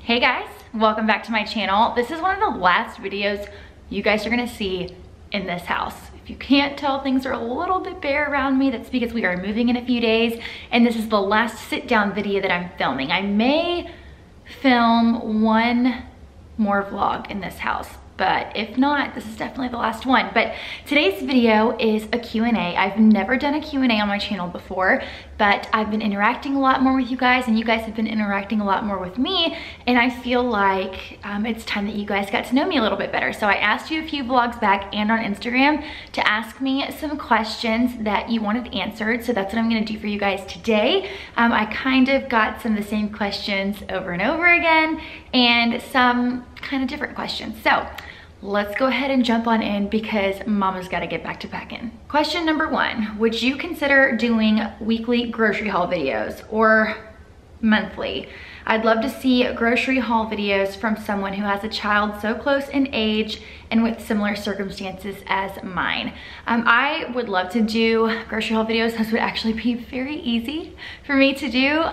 Hey guys, welcome back to my channel. This is one of the last videos you guys are gonna see in this house. If you can't tell, things are a little bit bare around me. That's because we are moving in a few days, and this is the last sit down video that I'm filming. I may film one more vlog in this house, but if not, this is definitely the last one. But today's video is a Q&A. I've never done a Q&A on my channel before, but I've been interacting a lot more with you guys, and you guys have been interacting a lot more with me, and I feel like it's time that you guys got to know me a little bit better. So I asked you a few vlogs back and on Instagram to ask me some questions that you wanted answered, so that's what I'm gonna do for you guys today. I kind of got some of the same questions over and over again, and some kind of different questions. So let's go ahead and jump on in because mama's got to get back to packing. Question number one, would you consider doing weekly grocery haul videos or monthly? I'd love to see grocery haul videos from someone who has a child so close in age and with similar circumstances as mine. I would love to do grocery haul videos. This would actually be very easy for me to do.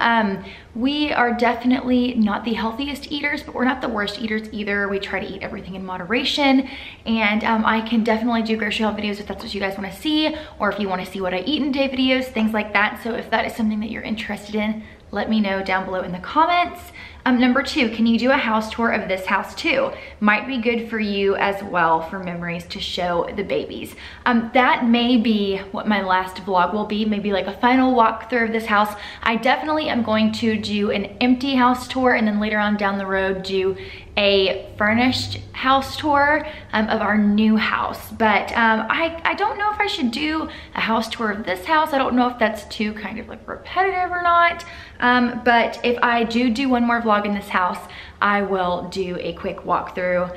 We are definitely not the healthiest eaters, but we're not the worst eaters either. We try to eat everything in moderation, and I can definitely do grocery haul videos if that's what you guys want to see, or if you want to see what I eat in a day videos, things like that. So if that is something that you're interested in, let me know down below in the comments. Number two, can you do a house tour of this house too? Might be good for you as well for memories to show the babies. That may be what my last vlog will be, maybe like a final walkthrough of this house. I definitely am going to do an empty house tour, and then later on down the road do a furnished house tour of our new house. But I don't know if I should do a house tour of this house. I don't know if that's too kind of like repetitive or not. But if I do one more vlog in this house, I will do a quick walkthrough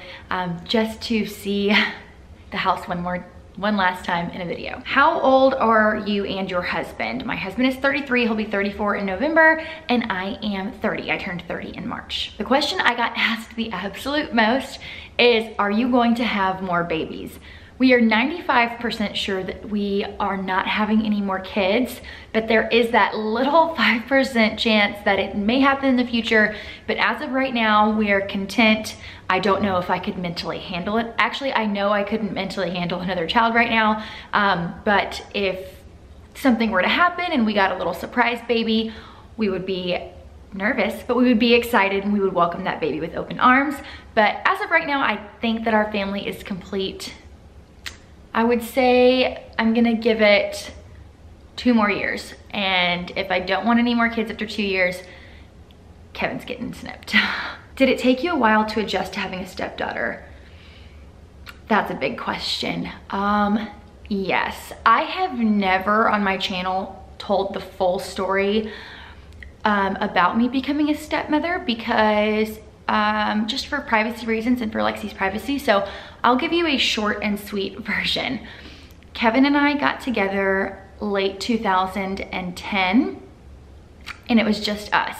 just to see the house one last time in a video. How old are you and your husband? My husband is 33, he'll be 34 in November, and I am 30. I turned 30 in March. The question I got asked the absolute most is, are you going to have more babies? We are 95% sure that we are not having any more kids, but there is that little 5% chance that it may happen in the future. But as of right now, we are content. I don't know if I could mentally handle it. Actually, I know I couldn't mentally handle another child right now. But if something were to happen and we got a little surprise baby, we would be nervous, but we would be excited and we would welcome that baby with open arms. But as of right now, I think that our family is complete. I would say I'm gonna give it 2 more years. And if I don't want any more kids after 2 years, Kevin's getting snipped. Did it take you a while to adjust to having a stepdaughter? That's a big question. Yes, I have never on my channel told the full story about me becoming a stepmother because just for privacy reasons and for Lexi's privacy. So I'll give you a short and sweet version. Kevin and I got together late 2010, and it was just us.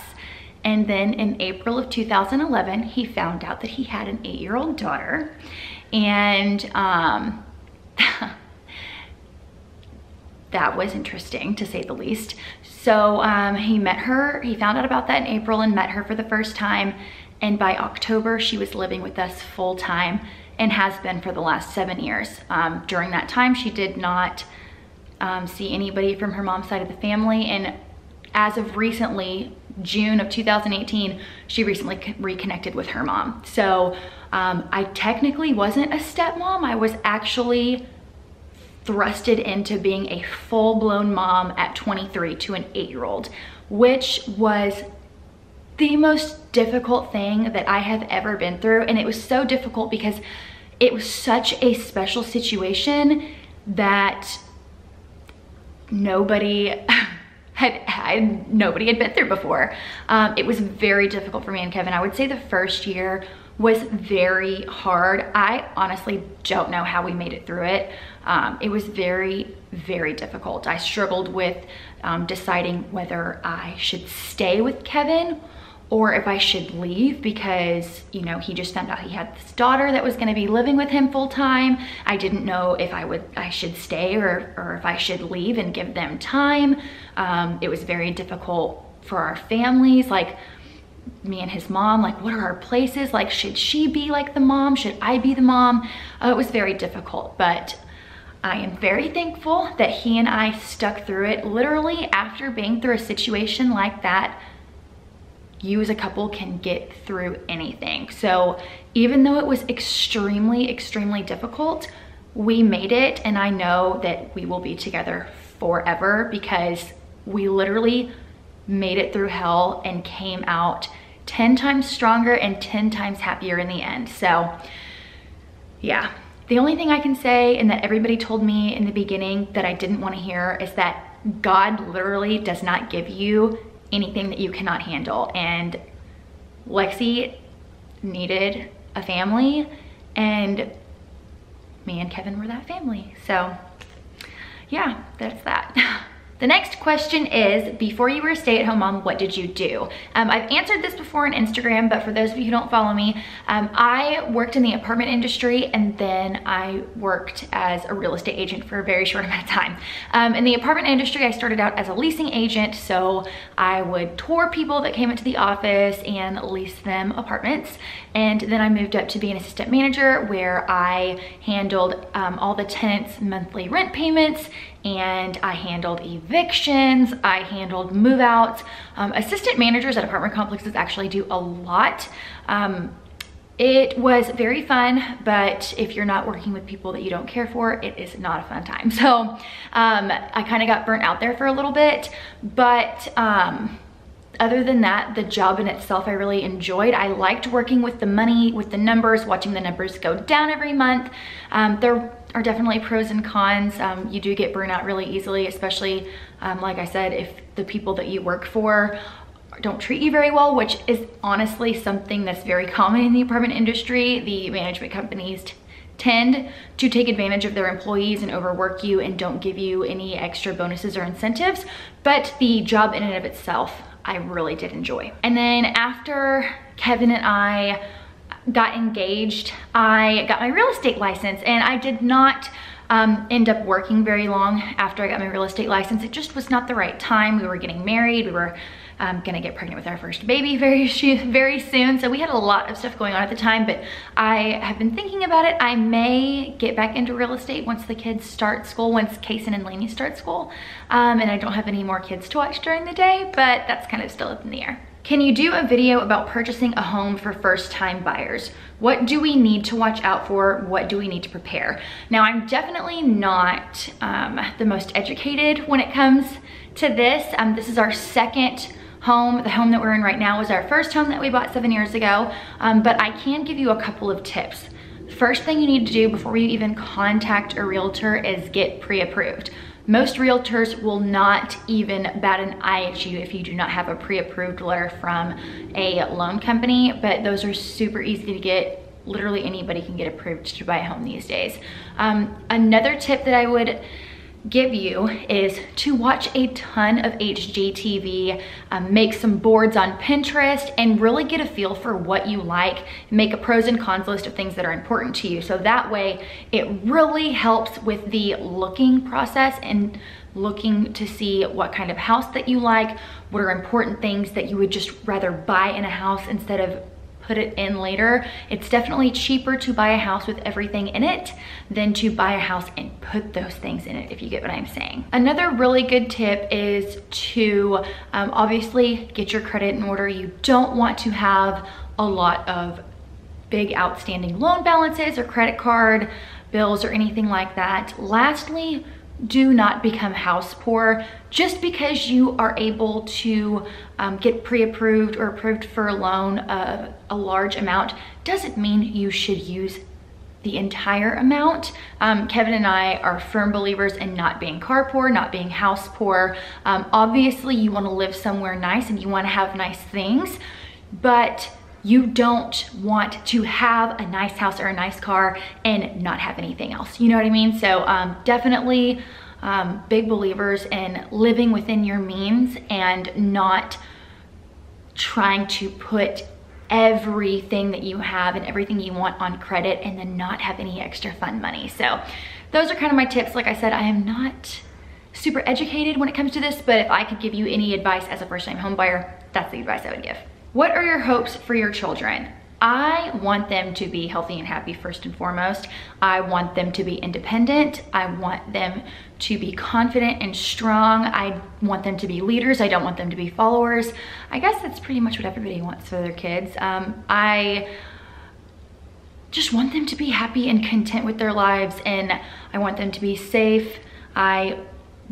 And then in April of 2011, he found out that he had an 8-year-old daughter, and that was interesting to say the least. So he found out about that in April and met her for the first time. And by October, she was living with us full time and has been for the last 7 years. During that time, she did not see anybody from her mom's side of the family. And as of recently, June of 2018, she recently reconnected with her mom. So I technically wasn't a stepmom. I was actually thrusted into being a full-blown mom at 23 to an 8-year-old, which was the most difficult thing that I have ever been through. And it was so difficult because it was such a special situation that nobody had been through before. It was very difficult for me and Kevin. I would say the first year was very hard. I honestly don't know how we made it through it. It was very, very difficult. I struggled with deciding whether I should stay with Kevin or if I should leave because, you know, he just found out he had this daughter that was gonna be living with him full time. I didn't know if I should stay or if I should leave and give them time. It was very difficult for our families. Like, me and his mom, like, what are our places? Like, should she be like the mom? Should I be the mom? It was very difficult, but I am very thankful that he and I stuck through it. Literally, after being through a situation like that, you as a couple can get through anything. So even though it was extremely, extremely difficult, we made it, and I know that we will be together forever because we literally made it through hell and came out 10 times stronger and 10 times happier in the end. So yeah, the only thing I can say, and that everybody told me in the beginning that I didn't want to hear, is that God literally does not give you anything that you cannot handle. And Lexi needed a family, and me and Kevin were that family. So yeah, that's that. The next question is, before you were a stay-at-home mom, what did you do? I've answered this before on Instagram, but for those of you who don't follow me, I worked in the apartment industry, and then I worked as a real estate agent for a very short amount of time. In the apartment industry, I started out as a leasing agent, so I would tour people that came into the office and lease them apartments. And then I moved up to be an assistant manager, where I handled all the tenants' monthly rent payments, and I handled evictions, I handled move-outs. Assistant managers at apartment complexes actually do a lot. It was very fun, but if you're not working with people that you don't care for, it is not a fun time. So I kind of got burnt out there for a little bit, but other than that, the job in itself I really enjoyed. I liked working with the money, with the numbers, watching the numbers go down every month. There are definitely pros and cons. You do get burnt out really easily, especially like I said, if the people that you work for don't treat you very well, which is honestly something that's very common in the apartment industry. The management companies tend to take advantage of their employees and overwork you and don't give you any extra bonuses or incentives, but the job in and of itself, I really did enjoy. And then after Kevin and I got engaged, I got my real estate license, and I did not end up working very long after I got my real estate license. It just was not the right time. We were getting married. We were gonna get pregnant with our first baby very soon. So we had a lot of stuff going on at the time, but I have been thinking about it. I may get back into real estate once the kids start school, once Kason and Lainey start school. And I don't have any more kids to watch during the day, but that's kind of still up in the air. Can you do a video about purchasing a home for first-time buyers? What do we need to watch out for? What do we need to prepare? Now, I'm definitely not the most educated when it comes to this. This is our second home. The home that we're in right now was our first home that we bought 7 years ago, but I can give you a couple of tips. First thing you need to do before you even contact a realtor is get pre-approved. Most realtors will not even bat an eye at you if you do not have a pre-approved letter from a loan company, but those are super easy to get. Literally anybody can get approved to buy a home these days. Another tip that I would give you is to watch a ton of HGTV, make some boards on Pinterest, and really get a feel for what you like. Make a pros and cons list of things that are important to you. So that way it really helps with the looking process and looking to see what kind of house that you like, what are important things that you would just rather buy in a house instead of put it in later. It's definitely cheaper to buy a house with everything in it than to buy a house and put those things in it, if you get what I'm saying. Another really good tip is to obviously get your credit in order. You don't want to have a lot of big outstanding loan balances or credit card bills or anything like that. Lastly, do not become house poor. Just because you are able to get pre-approved or approved for a loan of a large amount doesn't mean you should use the entire amount. Kevin and I are firm believers in not being car poor, not being house poor. Obviously you want to live somewhere nice and you want to have nice things, but you don't want to have a nice house or a nice car and not have anything else. You know what I mean? So definitely big believers in living within your means and not trying to put everything that you have and everything you want on credit and then not have any extra fun money. So those are kind of my tips. Like I said, I am not super educated when it comes to this, but if I could give you any advice as a first-time home buyer, that's the advice I would give. What are your hopes for your children? I want them to be healthy and happy first and foremost. I want them to be independent. I want them to be confident and strong. I want them to be leaders. I don't want them to be followers. I guess that's pretty much what everybody wants for their kids. I just want them to be happy and content with their lives, and I want them to be safe. I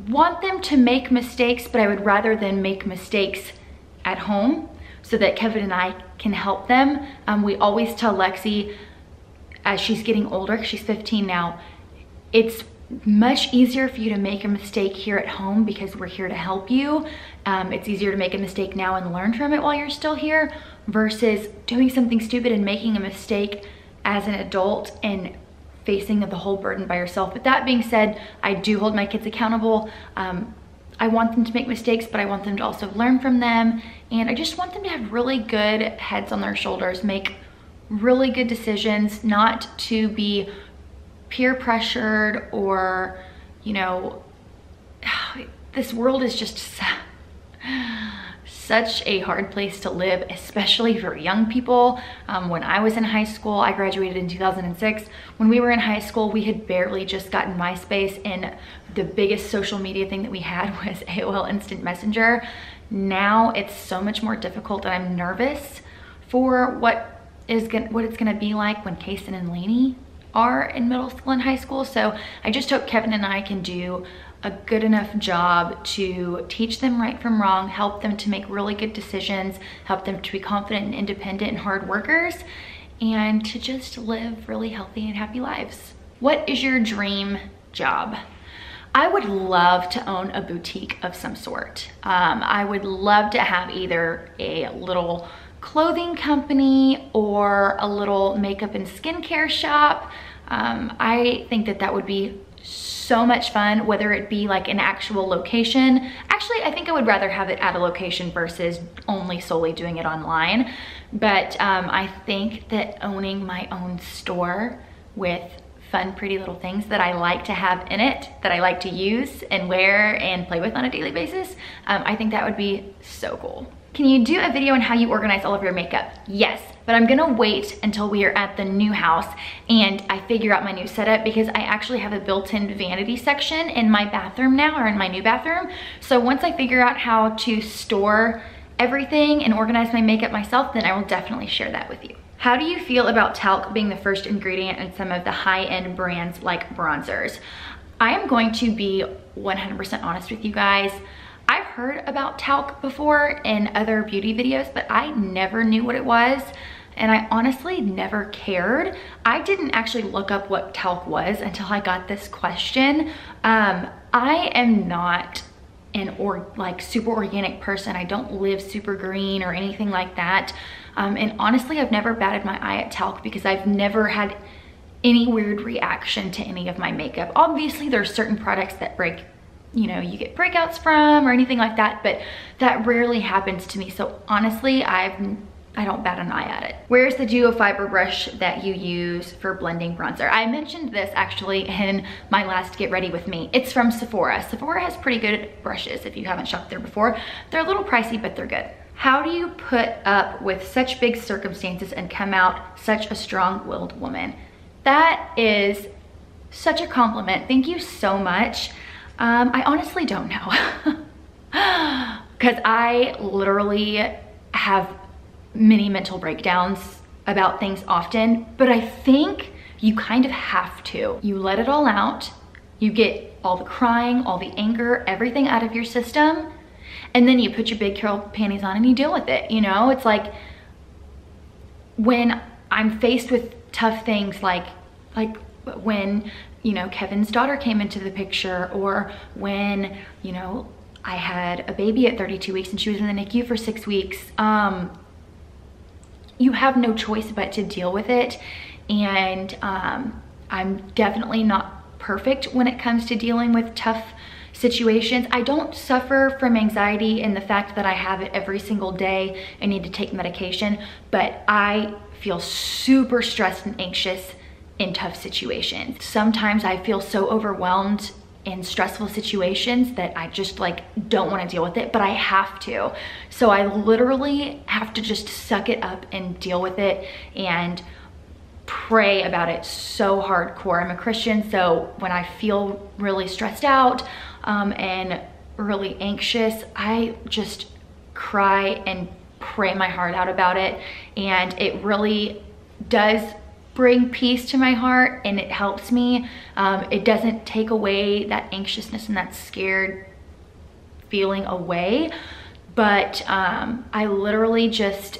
want them to make mistakes, but I would rather than make mistakes at home, so that Kevin and I can help them. We always tell Lexi, as she's getting older, 'cause she's 15 now, it's much easier for you to make a mistake here at home because we're here to help you. It's easier to make a mistake now and learn from it while you're still here versus doing something stupid and making a mistake as an adult and facing the whole burden by yourself. But that being said, I do hold my kids accountable. I want them to make mistakes, but I want them to also learn from them. And I just want them to have really good heads on their shoulders, make really good decisions, not to be peer pressured or, you know, this world is just such a hard place to live, especially for young people. When I was in high school, I graduated in 2006. When we were in high school, we had barely just gotten MySpace, and the biggest social media thing that we had was AOL Instant Messenger. Now it's so much more difficult, and I'm nervous for what it's gonna be like when Kason and Lainey are in middle school and high school. So I just hope Kevin and I can do a good enough job to teach them right from wrong, help them to make really good decisions, help them to be confident and independent and hard workers, and to just live really healthy and happy lives. What is your dream job? I would love to own a boutique of some sort. I would love to have either a little clothing company or a little makeup and skincare shop. I think that would be so much fun, whether it be like an actual location. Actually, I think I would rather have it at a location versus only solely doing it online. But I think that owning my own store with fun, pretty little things that I like to have in it, that I like to use and wear and play with on a daily basis, I think that would be so cool. Can you do a video on how you organize all of your makeup? Yes, but I'm gonna wait until we are at the new house and I figure out my new setup, because I actually have a built-in vanity section in my bathroom now, or in my new bathroom. So once I figure out how to store everything and organize my makeup myself, then I will definitely share that with you. How do you feel about talc being the first ingredient in some of the high-end brands like bronzers? I am going to be 100% honest with you guys. I've heard about talc before in other beauty videos, but I never knew what it was, and I honestly never cared. I didn't actually look up what talc was until I got this question. I am not an super organic person. I don't live super green or anything like that. And honestly, I've never batted my eye at talc because I've never had any weird reaction to any of my makeup. Obviously, there's certain products that you get breakouts from or anything like that, but that rarely happens to me. So honestly, I don't bat an eye at it. Where's the duo fiber brush that you use for blending bronzer? I mentioned this actually in my last Get Ready With Me. It's from Sephora. Sephora has pretty good brushes if you haven't shopped there before. They're a little pricey, but they're good. How do you put up with such big circumstances and come out such a strong-willed woman? That is such a compliment. Thank you so much. I honestly don't know. Because I literally have many mental breakdowns about things often, but I think you kind of have to. You let it all out, you get all the crying, all the anger, everything out of your system, and then you put your big girl panties on and you deal with it, you know? It's like when I'm faced with tough things like when, you know, Kevin's daughter came into the picture, or when, you know, I had a baby at 32 weeks and she was in the NICU for 6 weeks. You have no choice but to deal with it. And I'm definitely not perfect when it comes to dealing with tough situations. I don't suffer from anxiety in the fact that I have it every single day and need to take medication, but I feel super stressed and anxious in tough situations. Sometimes I feel so overwhelmed in stressful situations that I just like don't want to deal with it, but I have to. So I literally have to just suck it up and deal with it and pray about it so hardcore. I'm a Christian, so when I feel really stressed out and really anxious, I just cry and pray my heart out about it, and it really does bring peace to my heart, and it helps me. It doesn't take away that anxiousness and that scared feeling away, but I literally just,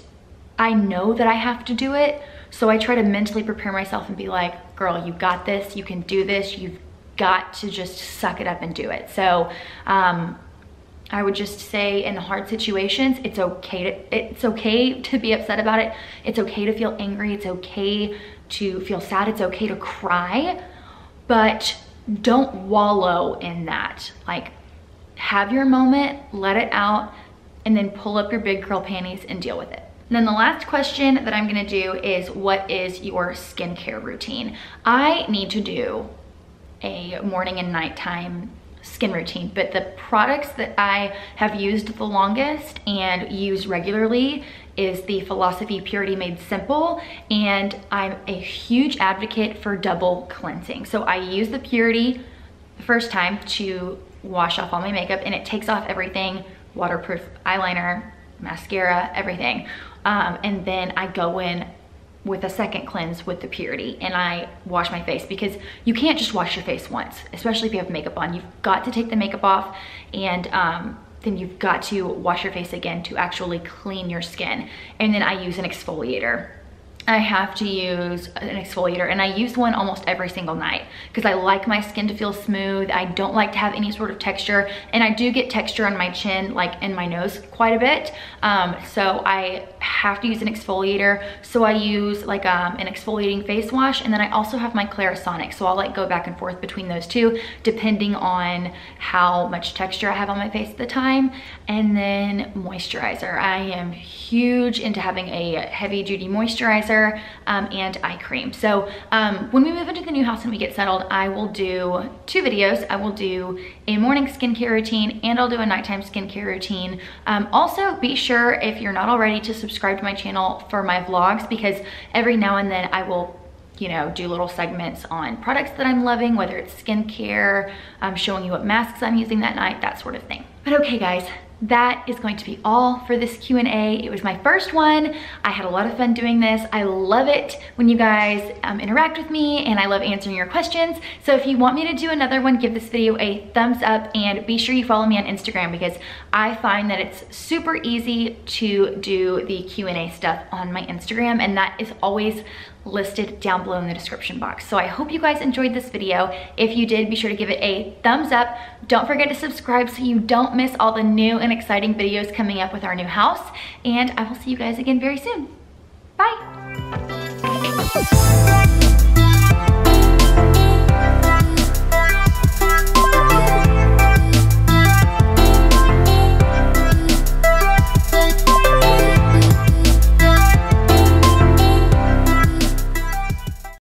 I know that I have to do it, so I try to mentally prepare myself and be like, girl, you got this, you can do this, you've got to just suck it up and do it. So I would just say in hard situations, it's okay to be upset about it. It's okay to feel angry. It's okay to feel sad. It's okay to cry, but don't wallow in that. Like, have your moment, let it out, and then pull up your big girl panties and deal with it. And then the last question that I'm gonna do is, what is your skincare routine? I need to do a morning and nighttime skin routine, but the products that I have used the longest and use regularly is the Philosophy Purity Made Simple, and I'm a huge advocate for double cleansing. So I use the Purity the first time to wash off all my makeup, and it takes off everything, waterproof eyeliner, mascara, everything. And then I go in with a second cleanse with the Purity, and I wash my face, because you can't just wash your face once, especially if you have makeup on. You've got to take the makeup off, and then you've got to wash your face again to actually clean your skin. And then I use an exfoliator. I have to use an exfoliator, and I use one almost every single night because I like my skin to feel smooth. I don't like to have any sort of texture, and I do get texture on my chin, like in my nose, quite a bit. So I have to use an exfoliator. So I use like an exfoliating face wash, and then I also have my Clarisonic. So I'll like go back and forth between those two depending on how much texture I have on my face at the time. And then moisturizer. I am huge into having a heavy duty moisturizer and eye cream. So when we move into the new house and we get settled, I will do 2 videos. I will do a morning skincare routine, and I'll do a nighttime skincare routine. Also, be sure, if you're not already, to subscribe to my channel for my vlogs, because every now and then I will, you know, do little segments on products that I'm loving, whether it's skincare, showing you what masks I'm using that night, that sort of thing. But okay guys, that is going to be all for this Q&A. It was my first one. I had a lot of fun doing this. I love it when you guys interact with me, and I love answering your questions. So if you want me to do another one, give this video a thumbs up, and be sure you follow me on Instagram, because I find that it's super easy to do the Q&A stuff on my Instagram, and that is always listed down below in the description box. So I hope you guys enjoyed this video. If you did, be sure to give it a thumbs up. Don't forget to subscribe so you don't miss all the new and exciting videos coming up with our new house. And I will see you guys again very soon. Bye.